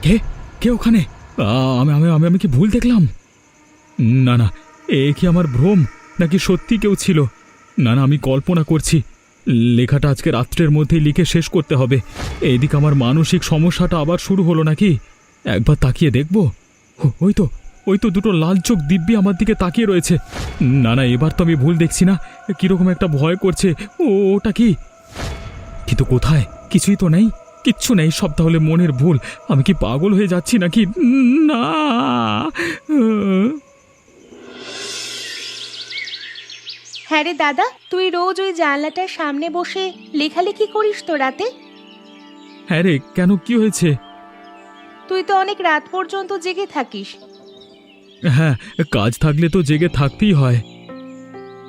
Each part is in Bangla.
কে কে ওখানে? আমি আমি আমি আমি কি ভুল দেখলাম? না না, এ কি আমার ভ্রম নাকি সত্যি কেউ ছিল? না না, আমি কল্পনা করছি। লেখাটা আজকে রাত্রের মধ্যেই লিখে শেষ করতে হবে। এইদিকে আমার মানসিক সমস্যাটা আবার শুরু হলো নাকি? একবার তাকিয়ে দেখব। ওই তো, ওই তো দুটো লাল চোখ দিব্যি আমার দিকে তাকিয়ে রয়েছে। না না, এবার তো আমি ভুল দেখছি না। কিরকম একটা ভয় করছে। ওটা কি? কিন্তু কোথায়? কিছুই তো নেই, কিচ্ছু নেই। সব তাহলে মনের ভুল। আমি কি পাগল হয়ে যাচ্ছি নাকি? না। হ্যাঁ রে দাদা, তুই রোজ ওই জানলাটার সামনে বসে লেখালেখি করিস তো রাতে? হ্যাঁ রে, কেন, কি হয়েছে? তুই তো অনেক রাত পর্যন্ত জেগে থাকিস। হ্যাঁ, কাজ থাকলে তো জেগে থাকতেই হয়।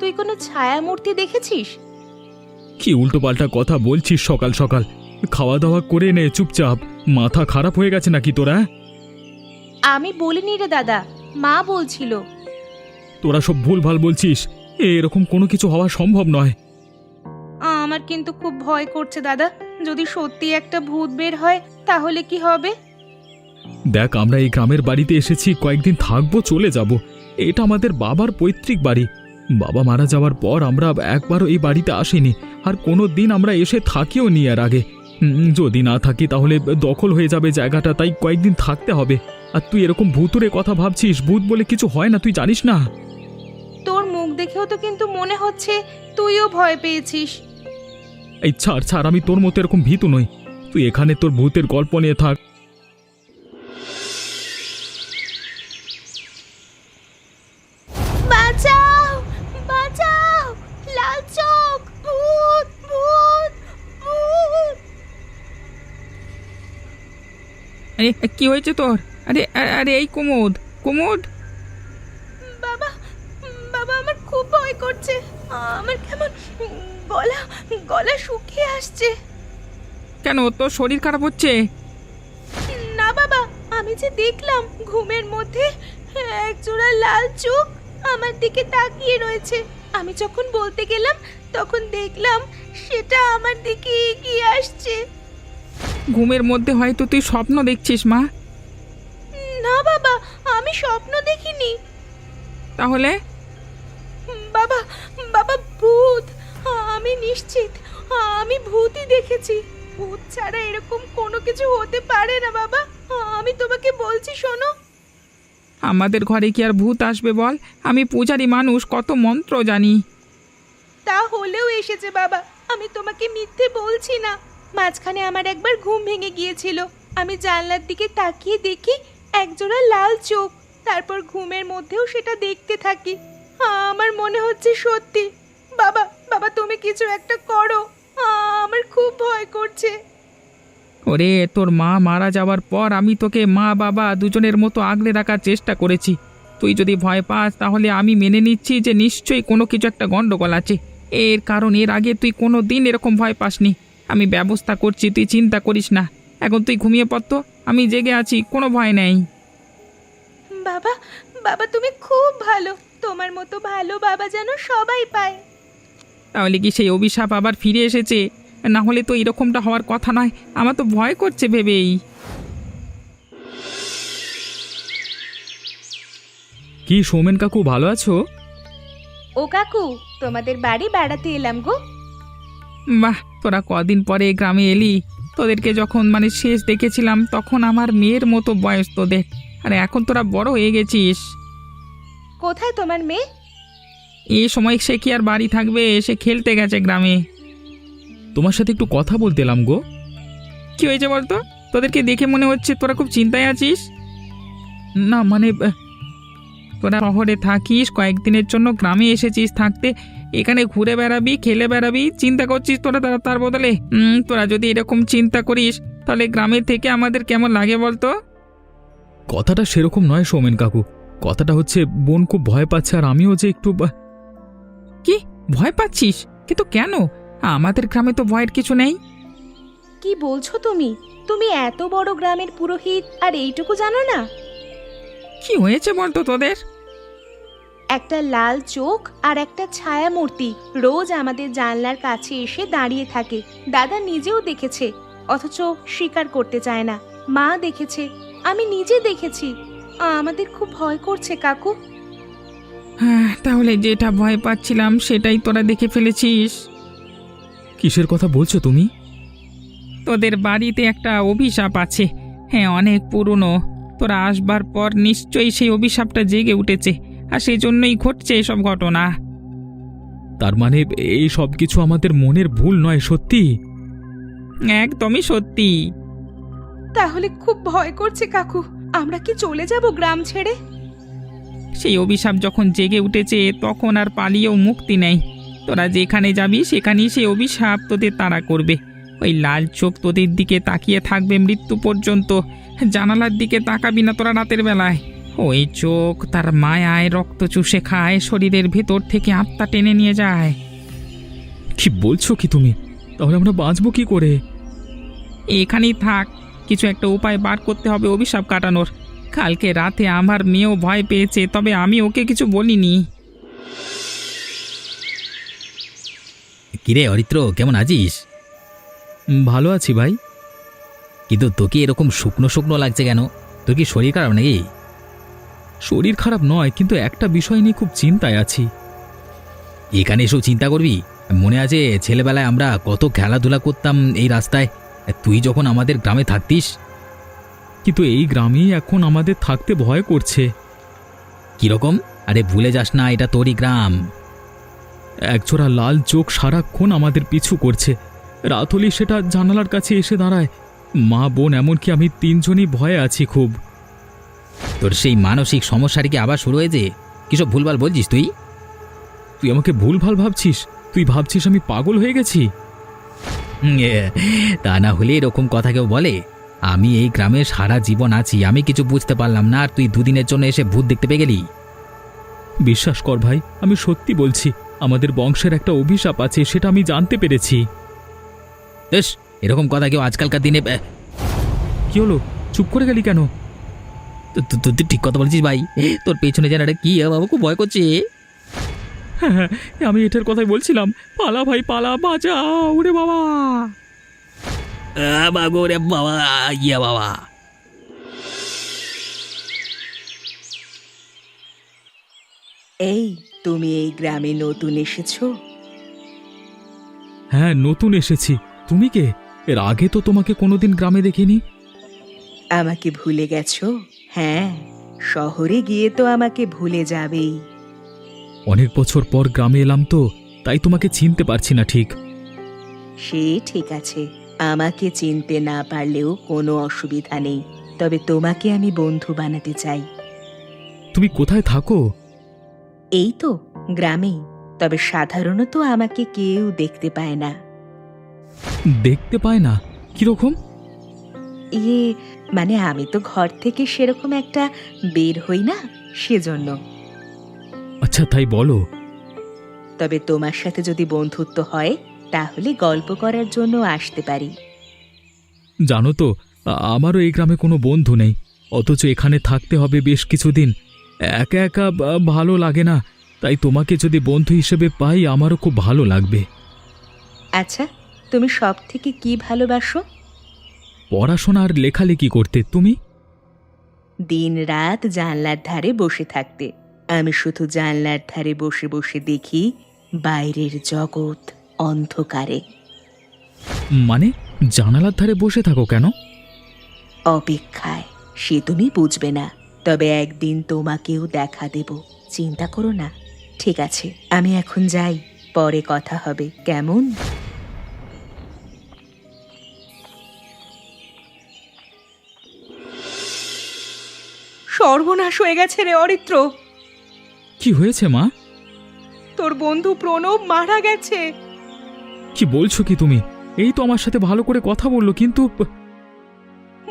তুই কোনো ছায়ামূর্তি দেখেছিস? কি উল্টোপাল্টা কথা বলছিস সকাল সকাল? খাওয়া দাওয়া করে নে চুপচাপ। মাথা খারাপ হয়ে গেছে নাকি তোরা? আমি বলিনি রে দাদা, মা বলছিল। তোরা সব ভুলভাল বলছিস। এরকম কোনো কিছু হওয়া সম্ভব নয়। আমার কিন্তু খুব ভয় করছে দাদা। যদি সত্যি একটা ভূত বের হয় তাহলে কি হবে? দেখ, আমরা এই গ্রামের বাড়িতে এসেছি, কয়েকদিন থাকবো, চলে যাব। এটা আমাদের বাবার পৈতৃক বাড়ি। বাবা মারা যাওয়ার পর আমরা একবারও এই বাড়িতে আসিনি, আর কোনো দিন আমরা এসে থাকিও নি এর আগে। যদি না থাকি তাহলে দখল হয়ে যাবে জায়গাটা, তাই কয়েকদিন থাকতে হবে। আর তুই এরকম ভূতুরে কথা ভাবছিস? ভূত বলে কিছু হয় না, তুই জানিস না? তোর মুখ দেখেও তো কিন্তু মনে হচ্ছে তুইও ভয় পেয়েছিস। এই ছাড় ছাড়, আমি তোর মতো এরকম ভীতু নই। তুই এখানে তোর ভূতের গল্প নিয়ে থাক। বাঁচাও, বাঁচাও, লাল চোখ, ভূত, ভূত, ভূত। আরে কি হয়েছে তোর? আরে আরে এই কুমুদ, কুমুদ! বাবা, বাবা আমার খুব ভয় করছে। আমার কেমন গলা গলা শুকিয়ে আসছে। কেন, তোর শরীর খারাপ হচ্ছে? না বাবা, আমি যে দেখলাম ঘুমের মধ্যে একজোড়া লাল চোখ আমার দিকে তাকিয়ে রয়েছে। আমি যখন বলতে গেলাম তখন দেখলাম সেটা আমার দিকে এগিয়ে আসছে। ঘুমের মধ্যে হয়তো তুই স্বপ্ন দেখছিস মা। না বাবা, আমি স্বপ্ন দেখিনি। তাহলে? বাবা, বাবা ভূত, আমি নিশ্চিত আমি ভূতই দেখেছি। ভূত ছাড়া এরকম কোনো কিছু হতে পারে না বাবা। আমি তোমাকে বলছি শোনো। আমাদের ঘরে কি আর ভূত আসবে বল? আমি পূজারি মানুষ, কত মন্ত্র জানি। তা হলেও এসেছে বাবা, আমি তোমাকে মিথ্যে বলছি না। মাঝখানে আমার একবার ঘুম ভেঙে গিয়েছিল। আমি জানলার দিকে তাকিয়ে দেখি একজোড়া লাল চোখ। তারপর ঘুমের মধ্যেও সেটা দেখতে থাকি। আমার মনে হচ্ছে সত্যি। বাবা, বাবা তুমি কিছু একটা করো। আমার খুব ভয় করছে। ওরে, তোর মা মারা যাওয়ার পর আমি তোকে মা বাবা দুজনের মতো আগলে রাখার চেষ্টা করেছি। তুই যদি ভয় পাস তাহলে আমি মেনে নিচ্ছি যে নিশ্চয়ই কোনো কিছু একটা গন্ডগোল আছে। এর কারণ এর আগে তুই কোনো দিন এরকম ভয় পাসনি। আমি ব্যবস্থা করছি, তুই চিন্তা করিস না। এখন তুই ঘুমিয়ে পড় তো, আমি জেগে আছি, কোনো ভয় নেই। বাবা, বাবা তুমি খুব ভালো। তোমার মতো ভালো বাবা যেন সবাই পায়। তাহলে কি সেই অভিশাপ আবার ফিরে এসেছে? না হলে তো এরকমটা হওয়ার কথা নয়। আমার তো ভয় করছে ভেবেই। কি সৌমেন কাকু, ভালো আছো? ও কাকু, তোমাদের বাড়ি বেড়াতে এলাম গো। বাহ, তোরা কদিন পরে এই গ্রামে এলি। তোদেরকে যখন শেষ দেখেছিলাম তখন আমার মেয়ের মতো বয়স তোদের, আর এখন তোরা বড় হয়ে গেছিস। কোথায় তোমার মেয়ে? এই সময় সে কি আর বাড়ি থাকবে? সে খেলতে গেছে গ্রামে। তোমার সাথে একটু কথা বলতে এলাম গো। কি হয়েছে বলতো? তোদেরকে দেখে মনে হচ্ছে তোরা খুব চিন্তায় আছিস। না মানে, তোরা শহরে থাকিস, কয়েকদিনের জন্য গ্রামে এসেছিস থাকতে। এখানে ঘুরে বেড়াবি, খেলে বেড়াবি, চিন্তা করছিস তোরা তার বদলে। তোরা যদি এরকম চিন্তা করিস তাহলে গ্রামের থেকে আমাদের কেমন লাগে বলতো? কথাটা সেরকম নয় সৌমেন কাকু। কথাটা হচ্ছে বোন খুব ভয় পাচ্ছে, আর আমিও যে একটু কি ভয় পাচ্ছিস? কিন্তু কেন? আমাদের গ্রামে তো ভয়ের কিছু নেই। কি বলছো তুমি? তুমি এত বড় গ্রামের পুরোহিত আর এইটুকু জানো না? কি হয়েছে বলতো তোদের? একটা লাল চোখ আর একটা ছায়ামূর্তি রোজ আমাদের জানলার কাছে এসে দাঁড়িয়ে থাকে। দাদা নিজেও দেখেছে, অথচ স্বীকার করতে চায় না। মা দেখেছে, আমি নিজে দেখেছি। আমাদের খুব ভয় করছে কাকু। হ্যাঁ, তাহলে যেটা ভয় পাচ্ছিলাম সেটাই তোরা দেখে ফেলেছিস। কিসের কথা বলছো তুমি? তোদের বাড়িতে একটা অভিশাপ আছে। হ্যাঁ, অনেক পুরনো। তোরা আসবার পর নিশ্চয়ই সেই অভিশাপটা জেগে উঠেছে, আর সেই জন্যই ঘটছে এসব ঘটনা। তার মানে এই সব কিছু আমাদের মনের ভুল নয়, সত্যি? একদমই সত্যি। তাহলে খুব ভয় করছে কাকু। আমরা কি চলে যাব গ্রাম ছেড়ে? সেই অভিশাপ যখন জেগে উঠেছে তখন আর পালিয়েও মুক্তি নেই। তোরা যেখানে যাবি সেখানেই সেই অভিশাপ তোদের তাড়া করবে। ওই লাল চোখ তোদের দিকে তাকিয়ে থাকবে মৃত্যু পর্যন্ত। জানালার দিকে তাকাবি না তোরা রাতের বেলায়। ওই চোখ তার মায়ায় রক্ত চুষে খায়, শরীরের ভেতর থেকে আত্মা টেনে নিয়ে যায়। কি বলছো কি তুমি? তাহলে আমরা বাঁচবো কি করে? এখানেই থাক, কিছু একটা উপায় বার করতে হবে অভিশাপ কাটানোর। কালকে রাতে আমার মেয়েও ভয় পেয়েছে, তবে আমি ওকে কিছু বলিনি। কিরে অরিত্র, কেমন আছিস? ভালো আছি ভাই। কিন্তু তোকে এরকম শুকনো শুকনো লাগছে কেন? তোর কি শরীর খারাপ নাকি? শরীর খারাপ নয়, কিন্তু একটা বিষয় নিয়ে খুব চিন্তায় আছি। এখানে এসেও চিন্তা করবি? মনে আছে ছেলেবেলায় আমরা কত খেলাধুলা করতাম এই রাস্তায়, তুই যখন আমাদের গ্রামে থাকতিস? কিন্তু এই গ্রামেই এখন আমাদের থাকতে ভয় করছে। কিরকম? আরে ভুলে যাস না, এটা তোরই গ্রাম। একজোড়া লাল চোখ সারাক্ষণ আমাদের পিছু করছে। রাত হলেই সেটা জানালার কাছে এসে দাঁড়ায়। মা, বোন, এমনকি আমি তিনজনই ভয়ে আছি খুব। তোর সেই মানসিক সমস্যাটি কি আবার শুরু হয়েছে? কিসব ভুলভাল বলছিস তুই? তুই আমাকে ভুলভাল ভাবছিস? তুই ভাবছিস আমি পাগল হয়ে গেছি? তা না হলে এরকম কথা কেউ বলে? আমি এই গ্রামে সারা জীবন আছি, আমি কিছু বুঝতে পারলাম না, আর তুই দুদিনের জন্য এসে ভূত দেখতে পেয়ে গেলি? বিশ্বাস কর ভাই, আমি সত্যি বলছি। আমাদের বংশের একটা অভিশাপ আছে, সেটা আমি জানতে পেরেছি। বেশ, এরকম কথা কেউ আজকালকার দিনে... কি হলো? চুপ করে গেলি কেন? তুই ঠিক কথা বলছিস ভাই। তোর পেছনে যেন একটা কি বাবা, খুব ভয় করছে। হ্যাঁ হ্যাঁ, আমি এটার কথাই বলছিলাম। পালা ভাই পালা, বাঁচা! ওরে বাবা! বাবা রে বাবা, ইয়া বাবা! এই, তুমি এই গ্রামে নতুন এসেছো? হ্যাঁ, নতুন এসেছি। তুমি কে? এর আগে তো তোমাকে কোনোদিন গ্রামে দেখিনি। আমাকে ভুলে গেছো? হ্যাঁ, শহরে গিয়ে তো আমাকে ভুলে যাবেই। অনেক বছর পর গ্রামে এলাম তো, তাই তোমাকে চিনতে পারছি না ঠিক। সে ঠিক আছে, আমাকে চিনতে না পারলেও কোনো অসুবিধা নেই। তবে তোমাকে আমি বন্ধু বানাতে চাই। তুমি কোথায় থাকো? এই তো গ্রামেই, তবে সাধারণত আমাকে কেউ দেখতে পায় না। দেখতে পায় না? কিরকম? ইয়ে, মানে আমি তো ঘর থেকে সেরকম একটা বের হই না, সেজন্য। আচ্ছা, তাই বলো। তবে তোমার সাথে যদি বন্ধুত্ব হয় তাহলে গল্প করার জন্য আসতে পারি। জানো তো, আমারও এই গ্রামে কোনো বন্ধু নেই, অথচ এখানে থাকতে হবে বেশ কিছুদিন। একা একা ভালো লাগে না, তাই তোমাকে যদি বন্ধু হিসেবে পাই আমারও খুব ভালো লাগবে। আচ্ছা, তুমি সব থেকে কি ভালোবাসো? পড়াশোনা আর লেখালেখি করতে। তুমি? দিন রাত জানলার ধারে বসে থাকতে। আমি শুধু জানলার ধারে বসে বসে দেখি বাইরের জগৎ অন্ধকারে। মানে জানালার ধারে বসে থাকো কেন? অপেক্ষায়। সে তুমি বুঝবে না, তবে একদিন তোমাকেও দেখা দেব, চিন্তা করো না। ঠিক আছে, আমি এখন যাই, পরে কথা হবে, কেমন? সর্বনাশ হয়ে গেছে রে অরিত্র। কি হয়েছে মা? তোর বন্ধু প্রণব মারা গেছে। কি বলছো কি তুমি? এই তো আমার সাথে ভালো করে কথা বললো, কিন্তু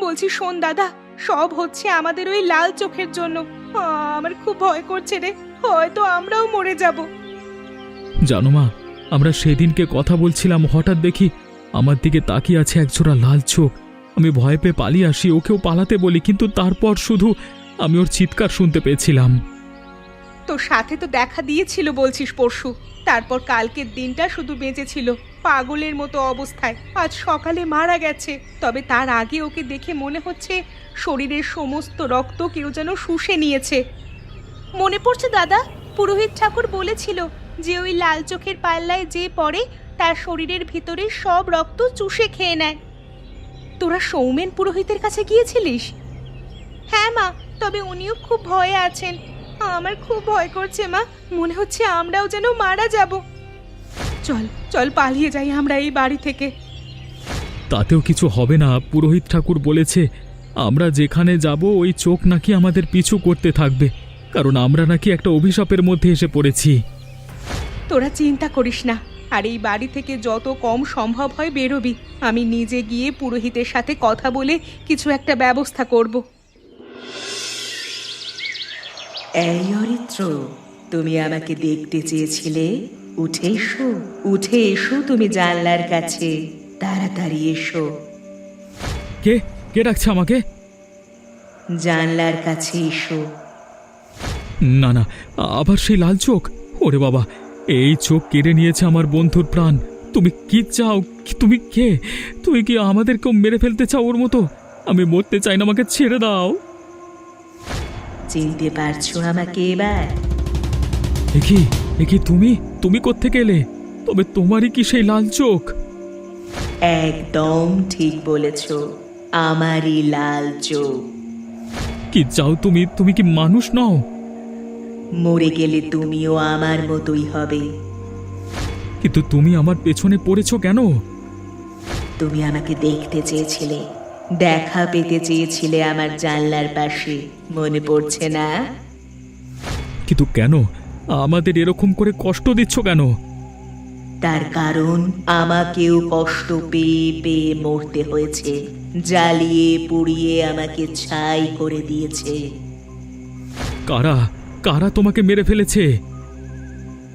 বলছি শোন দাদা, সব হচ্ছে আমাদের ওই লাল চোখের জন্য। আমার খুব ভয় করছে রে, হয়তো আমরাও মরে যাব। জানো মা, আমরা সেদিনকে কথা বলছিলাম, হঠাৎ দেখি আমার দিকে তাকিয়ে আছে একজোড়া লাল চোখ। আমি ভয় পেয়ে পালিয়ে আসি, ওকেও পালাতে বলি, কিন্তু তারপর শুধু আমি ওর চিৎকার শুনতে পেয়েছিলাম। তোর সাথে তো দেখা দিয়েছিল বলছিস পরশু, তারপর কালকের দিনটা শুধু বেঁচেছিল পাগলের মতো অবস্থায়, আজ সকালে মারা গেছে। তবে তার আগে ওকে দেখে মনে হচ্ছে শরীরের সমস্ত রক্ত কেউ যেন শুষে নিয়েছে। মনে পড়ছে দাদা, পুরোহিত ঠাকুর বলেছিল যে ওই লাল চোখের পাল্লায় যে পড়ে তার শরীরের ভিতরে সব রক্ত চুষে খেয়ে নেয়। তোরা সৌমেন পুরোহিতের কাছে গিয়েছিলিস? হ্যাঁ মা, তবে উনিও খুব ভয়ে আছেন। আমার খুব ভয় করছে মা, মনে হচ্ছে আমরাও যেন মারা যাব। চল চল পালিয়ে যাই আমরা এই বাড়ি থেকে। তাতেও কিছু হবে না, পুরোহিত ঠাকুর বলেছে আমরা যেখানে যাব ওই চোখ নাকি আমাদের পিছু করতে থাকবে, কারণ আমরা নাকি একটা অভিশাপের মধ্যে এসে পড়েছি। তোরা চিন্তা করিস না, আর এই বাড়ি থেকে যত কম সম্ভব হয় বেরোবি। আমি নিজে গিয়ে পুরোহিতের সাথে কথা বলে কিছু একটা ব্যবস্থা করব। এই অরিত্র, তুমি আমাকে দেখতে চেয়েছিলে? উঠে এসো, উঠে এসো, তুমি জানলার কাছে, তাড়াতাড়ি এসো। কে কে ডাকছে আমাকে? জানলার কাছে এসো। না না, আবার সেই লাল চোখ! ওরে বাবা, এই চোখ কেড়ে নিয়েছে আমার বন্ধুর প্রাণ। তুমি কি চাও? তুমি কে? তুমি কি আমাদেরকেও মেরে ফেলতে চাও ওর মতো? আমি মরতে চাই না, আমাকে ছেড়ে দাও। চিনতে পারছো আমাকে এবার? একি তুমি তুমি কোত্থেকে এলে? তবে তোমারই কি সেই লাল চোখ? একদম ঠিক বলেছ, আমারই লাল চোখ। কি চাও তুমি? তুমি কি মানুষ নও? মরে গেলে তুমিও আমার মতোই হবে। কিন্তু তুমি আমার পেছনে পড়েছো কেন? তুমি আমাকে দেখতে চেয়েছিলে, দেখা পেতে চেয়েছিলে আমার জানলার পাশে, মনে পড়ছে না? কিন্তু কেন আমাদের এরকম করে কষ্ট দিচ্ছ কেন? তার কারণ আমাকেও কষ্ট পেয়ে পেয়ে মরতে হয়েছে। জ্বালিয়ে পুড়িয়ে আমাকে ছাই করে দিয়েছে। কারা কারা তোমাকে মেরে ফেলেছে?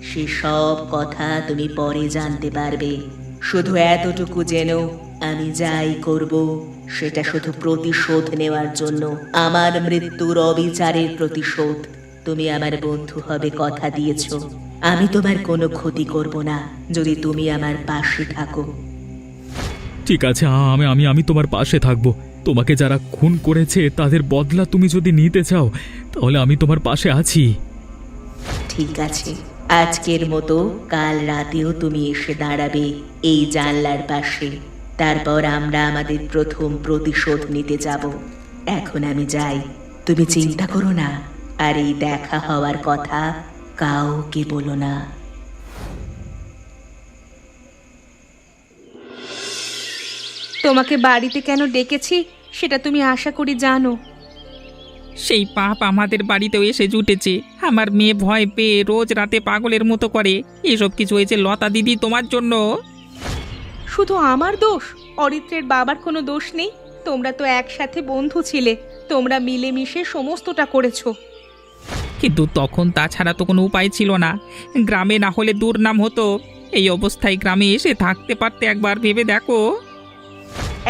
সে সব কথা তুমি পরে জানতে পারবে। শুধু এতটুকু যেন, আমি যাই করব সেটা শুধু প্রতিশোধ নেওয়ার জন্য, আমার মৃত্যুর অবিচারের প্রতিশোধ। তুমি আমার বন্ধু হবে কথা দিয়েছো, আমি তোমার কোনো ক্ষতি করব না যদি তুমি আমার পাশে থাকো। ঠিক আছে, আমি আমি আমি তোমার পাশে থাকবো। তোমাকে যারা খুন করেছে তাদের বদলা তুমি যদি নিতে চাও, তাহলে আমি তোমার পাশে আছি। ঠিক আছে, আজকের মতো কাল রাতেও তুমি এসে দাঁড়াবে এই জানলার পাশে। তারপর আমরা আমাদের প্রথম প্রতিশোধ নিতে যাব। এখন আমি যাই, তুমি চিন্তা করো না, আর এই দেখা হওয়ার কথা কাউকে বলো না। তোমাকে বাড়িতে কেন ডেকেছি সেটা তুমি আশা করি জানো। সেই পাপ আমাদের বাড়িতেও এসে জুটেছে। আমার মেয়ে ভয় পেয়ে রোজ রাতে পাগলের মতো করে। এসব কিছু হয়েছে লতা দিদি তোমার জন্য। শুধু আমার দোষ? অরিত্রের বাবার কোনো দোষ নেই? তোমরা তো একসাথে বন্ধু ছিলে, তোমরা মিলেমিশে সমস্তটা করেছো। কিন্তু তখন তাছাড়া তো কোনো উপায় ছিল না। গ্রামে না হলে দুর্নাম হতো। এই অবস্থায় গ্রামে এসে থাকতে পারতে একবার ভেবে দেখো।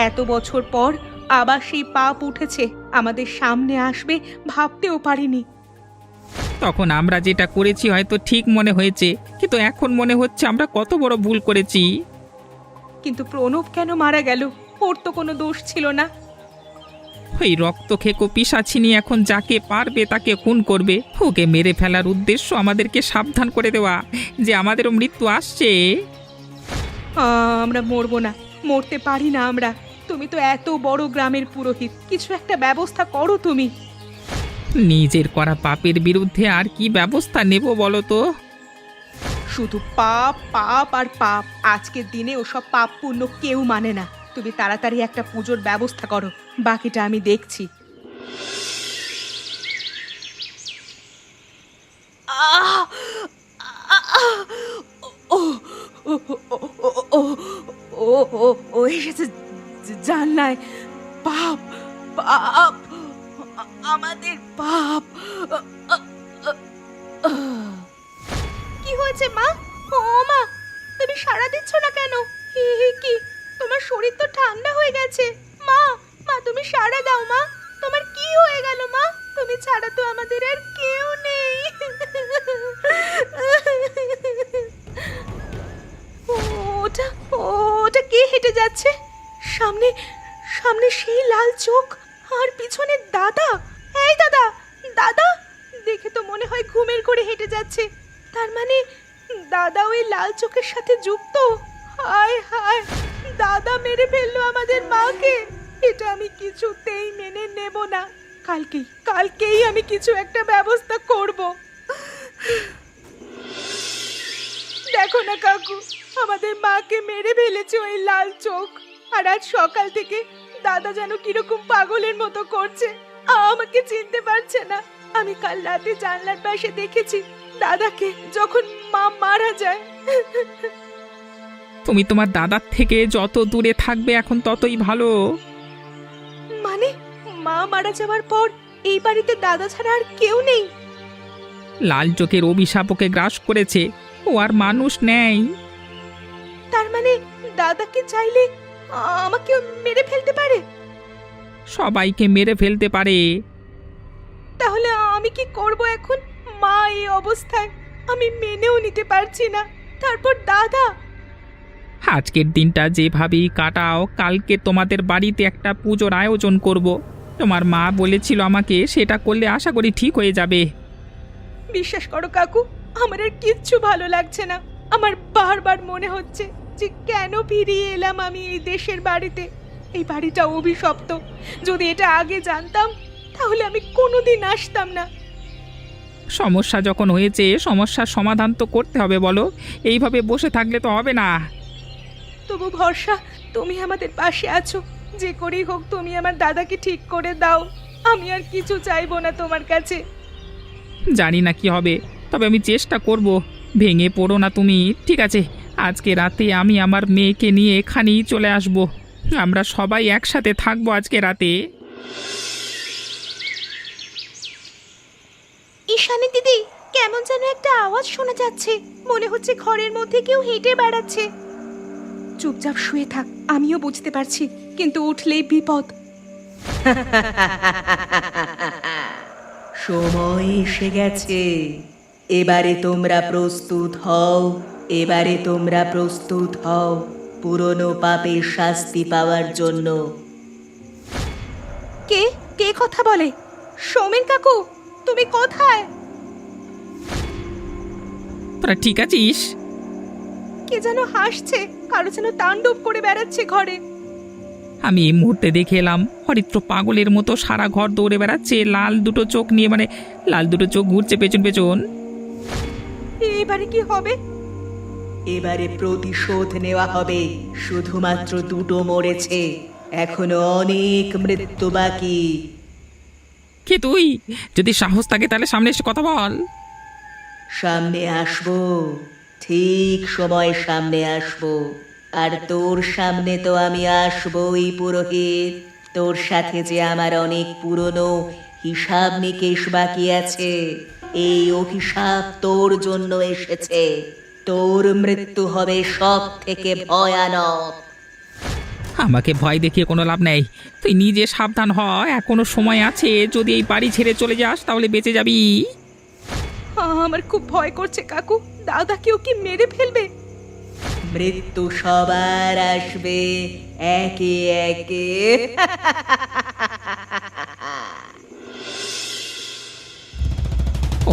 এত বছর পর আবার সেই পাপ উঠেছে, আমাদের সামনে আসবে ভাবতেও পারিনি। তখন আমরা যেটা করেছি হয়তো ঠিক মনে হয়েছে, কিন্তু এখন মনে হচ্ছে আমরা কত বড় ভুল করেছি। কিন্তু প্রণব কেন মারা গেল? ওর তো কোনো দোষ ছিল না। ওই রক্ত খেকো পিশাচিনী এখন যাকে পারবে তাকে খুন করবে। ওকে মেরে ফেলার উদ্দেশ্য আমাদেরকে সাবধান করে দেওয়া যে আমাদেরও মৃত্যু আসছে। আমরা মরবো না, মরতে পারি না আমরা। তুমি তো এত বড় গ্রামের পুরোহিত, কিছু একটা ব্যবস্থা করো তুমি। নিজের করা পাপের বিরুদ্ধে আর কি ব্যবস্থা নেব বলো তো? শুধু পাপ পাপ আর পাপ। আজকের দিনে ওসব পাপ পুণ্য কেউ মানে না। তুমি তাড়াতাড়ি একটা পুজোর ব্যবস্থা করো, বাকিটা আমি দেখছি। ও এসেছে জানলায়। পাপ পাপ, আমাদের পাপ। কি হয়েছে মা? ও মা, তুমি সাড়া দিচ্ছ না কেন? কি তোমার শরীর তো ঠান্ডা হয়ে গেছে। মা মা তুমি সাড়া দাও। মা তোমার কি হয়ে গেল? মা তুমি তুমি ছাড়া তো আমাদের আর কেউ নেই। ওটা ওটা কে হেঁটে যাচ্ছে? সামনে সামনে সেই লাল চোখ, আর পিছনে দাদা। এই দাদা, দাদা! দেখে তো মনে হয় ঘুমের করে হেঁটে যাচ্ছে। তার মানে দাদা ওই লাল চোখের সাথে যুক্ত। হায় হায়, দাদা মেরে ফেললো আমাদের মাকে। এটা আমি কিছুতেই মেনে নেব না। কালকেই আমি কিছু একটা ব্যবস্থা করব। দেখো না কাকু, আমাদের মাকে মেরে ফেলেছে ওই লাল চোখ। আর আজ সকাল থেকে দাদা যেন কিরকম পাগলের মতো করছে, আমাকে চিনতে পারছে না। আমি কাল রাতে জানলার পাশে দেখেছি দাদাকে যখন মা মারা যায়। তুমি তোমার দাদার থেকে যত দূরে থাকবে এখন ততই ভালো। মানে মা মারা যাওয়ার পর এই বাড়িতে দাদা ছাড়া আর কেউ নেই? লাল চোখের অভিশাপ ওকে গ্রাস করেছে, ও আর মানুষ নেই। তার মানে দাদাকে চাইলে আমাকে মেরে ফেলতে পারে? সবাইকে মেরে ফেলতে পারে। তাহলে আমি কি করব এখন? মা এই অবস্থায়, আমি মেনেও নিতে পারছি না। তারপর দাদা। আজকের দিনটা যেভাবেই কাটাও, কালকে তোমাদের বাড়িতে একটা পুজোর আয়োজন করব। তোমার মা বলেছিল আমাকে, সেটা করলে আশা করি ঠিক হয়ে যাবে। বিশ্বাস করো কাকু, আমার আর কিচ্ছু ভালো লাগছে না। আমার বারবার মনে হচ্ছে যে কেন ফিরিয়ে এলাম আমি এই দেশের বাড়িতে। এই বাড়িটা অভিশপ্ত। যদি এটা আগে জানতাম তাহলে আমি কোনোদিন আসতাম না। সমস্যা যখন হয়েছে, সমস্যার সমাধান তো করতে হবে। বলো, এইভাবে বসে থাকলে তো হবে না। তবু ভরসা, তুমি আমাদের পাশে আছো। যে করেই হোক তুমি আমার দাদাকে ঠিক করে দাও। আমি আর কিছু চাইবো না তোমার কাছে। জানি না কি হবে, তবে আমি চেষ্টা করব। ভেঙে পড়ো না তুমি, ঠিক আছে? আজকে রাতে আমি আমার মেয়েকে নিয়ে এখানেই চলে আসব। আমরা সবাই একসাথে থাকবো আজকে রাতে। ঈশানী দিদি, কেমন যেন একটা আওয়াজ শোনা যাচ্ছে। মনে হচ্ছে ঘরের মধ্যে কেউ হেঁটে বেড়াচ্ছে। চুপচাপ শুয়ে থাক, আমিও বুঝতে পারছি, কিন্তু উঠলেই বিপদ। সময় এসে গেছে। এবারে তোমরা প্রস্তুত হও, এবারে তোমরা প্রস্তুত হও পুরনো পাপের শাস্তি পাওয়ার জন্য। কে কে কথা বলে? সৌমেন কাকু, তুমি কোথায়? তোরা ঠিক আছিস? কে যেন হাসছে, কারো যেন তাণ্ডব করে বেড়াচ্ছে ঘরে। আমি এই মুহূর্তে দেখে এলাম, হরিত্র পাগলের মতো সারা ঘর দৌড়ে বেড়াচ্ছে, লাল দুটো চোখ নিয়ে, মানে লাল দুটো চোখ ঘুরছে পেছন পেছন। এবারে কি হবে? এবারে প্রতিশোধ নেওয়া হবে। শুধুমাত্র দুটো মরেছে, এখনো অনেক মৃত্যু বাকি। কে তুই? যদি সাহস থাকে তাহলে সামনে এসে কথা বল। সামনে আসবো, ঠিক সময় সামনে আসবো। আর তোর সামনে তো আমি আসবই পুরোহিত। তোর সাথে যে আমার অনেক পুরনো হিসাব নিকেশ বাকি আছে। এই অভিশাপ তোর জন্য এসেছে। তোর মৃত্যু হবে সব থেকে ভয়ানক। আমাকে ভয় দেখিয়ে কোনো লাভ নেই। তুই নিজে সাবধান হ, এখনো সময় আছে। যদি এই বাড়ি ছেড়ে চলে যাস তাহলে বেঁচে যাবি। আমার খুব ভয় করছে কাকু, দাদা কেউ কি মেরে ফেলবে? মৃত্যু সবার আসবে একে একে।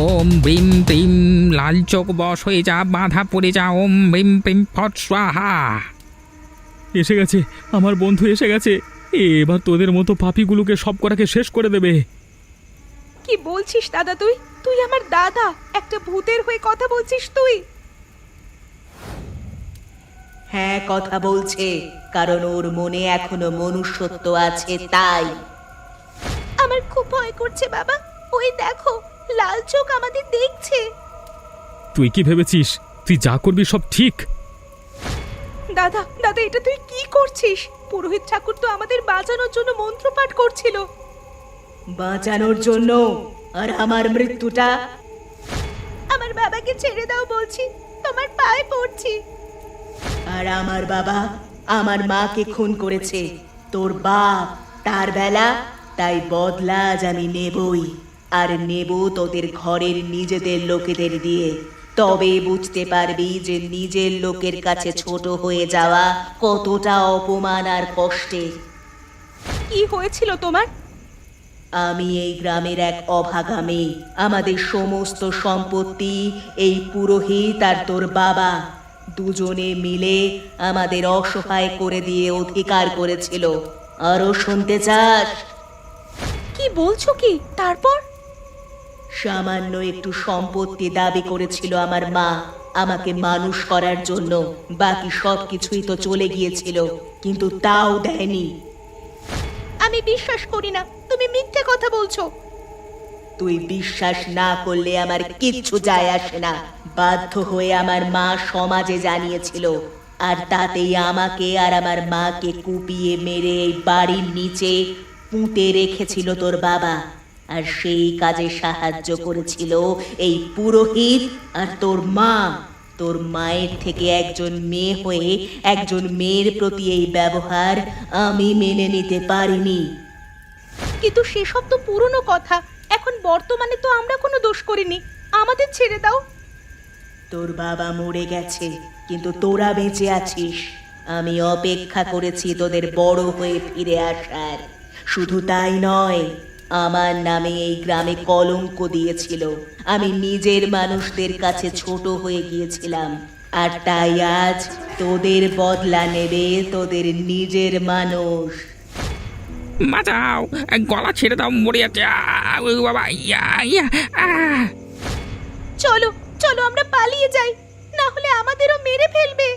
ওম ব্রিম ব্রিম, লাল চোখ বশ হয়ে যা, বাধা পড়ে যা। ওম ব্রিম ব্রিম ফট স্বাহা। এসে গেছে, আমার বন্ধু এসে গেছে। এবার তোদের মতো পাপীগুলোকে সব কটাকে শেষ করে দেবে। কি বলছিস দাদা? তুই তুই আমার দাদা, একটা ভূতের হয়ে কথা বলছিস তুই? হ্যাঁ, কথা বলছে, কারণ ওর মনে এখনো মনুষ্যত্ব আছে তাই। আমার খুব ভয় করছে বাবা। ওই দেখো, লাল চোখ আমাদের দেখছে। তুই কি ভেবেছিস তুই যা করবি সব ঠিক? দাদা দাদা, এটা তুই কি করছিস? পুরোহিত ঠাকুর তো আমাদের বাঁচানোর জন্য মন্ত্রপাঠ করছিল। বাঁচানোর জন্য? আর আমার মৃত্যুটা? আমার বাবাকে ছেড়ে দাও বলছি, তোমার পায়ে পড়ছি। আর আমার বাবা আমার মাকে খুন করেছে। তোর বাপ, তার বেলা, তাই বদলা আজ আমি নেবই। আর নেব তোদের ঘরের নিজেদের লোকেদের দিয়ে। তবে বুঝতে পারবি যে নিজের লোকের কাছে ছোট হয়ে যাওয়া কতটা অপমান আর কষ্টের। কি হয়েছিল তোমার? আমি এই গ্রামের এক অভাগা মেয়ে। আমাদের সমস্ত সম্পত্তি এই পুরোহিত আর তোর বাবা দুজনে মিলে আমাদের অসহায় করে দিয়ে অধিকার করেছিল। আরো শুনতে চাস? কি বলছো কি? তারপর? সামান্য একটু সম্পত্তি দাবি করেছিল আমার মা আমাকে মানুষ করার জন্য। বাকি সব কিছুই তো চলে গিয়েছিল, কিন্তু তাও দেয়নি। আমি বিশ্বাস করি না, তুমি মিথ্যে কথা বলছো। তুই বিশ্বাস না করলে আমার কিচ্ছু যায় আসে না। বাধ্য হয়ে আমার মা সমাজে জানিয়েছিল, আর তাতেই আমাকে আর আমার মাকে কুপিয়ে মেরে এই বাড়ির নিচে পুঁতে রেখেছিল তোর বাবা। আর সেই কাজে সাহায্য করেছিল এই পুরোহিত আর তোর মা। তোর মায়ের থেকে একজন মেয়ে হয়ে একজন মেয়ের প্রতি এই ব্যবহার আমি মেনে নিতে পারিনি। কিন্তু সেসব তো পুরনো কথা, এখন বর্তমানে তো আমরা কোনো দোষ করিনি, আমাদের ছেড়ে দাও। তোর বাবা মরে গেছে, কিন্তু তোরা বেঁচে আছিস। আমি অপেক্ষা করেছি তোদের বড় হয়ে ফিরে আসার। শুধু তাই নয়, আমার নামে এই গ্রামে কলঙ্ক দিয়েছিল। আমি নিজের মানুষদের কাছে ছোট হয়ে গিয়েছিলাম, আর তাই আজ তোদের বদলা নেবে তোদের নিজের মানুষ। বাঁচাও, গলা ছেড়ে দাও, মরে যাচ্ছে। ওই বাবা, ইয়া ইয়া আহ! চলো চলো আমরা পালিয়ে যাই, না হলে আমাদেরও মেরে ফেলবে।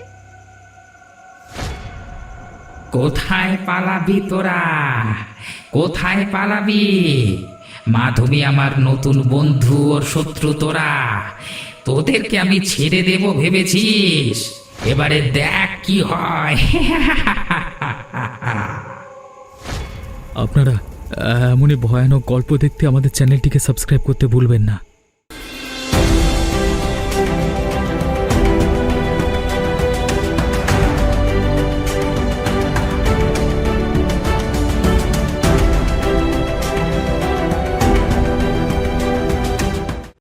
কোথায় পালাবি তোরা? কোথায় পালাবি? মাধবী আমার নতুন বন্ধু, ওর শত্রু তোরা। তোদেরকে আমি ছেড়ে দেব ভেবেছিস? এবারে দেখ কি হয়। আপনারা এমনই ভয়ানক গল্প দেখতে আমাদের চ্যানেলটিকে সাবস্ক্রাইব করতে ভুলবেন না।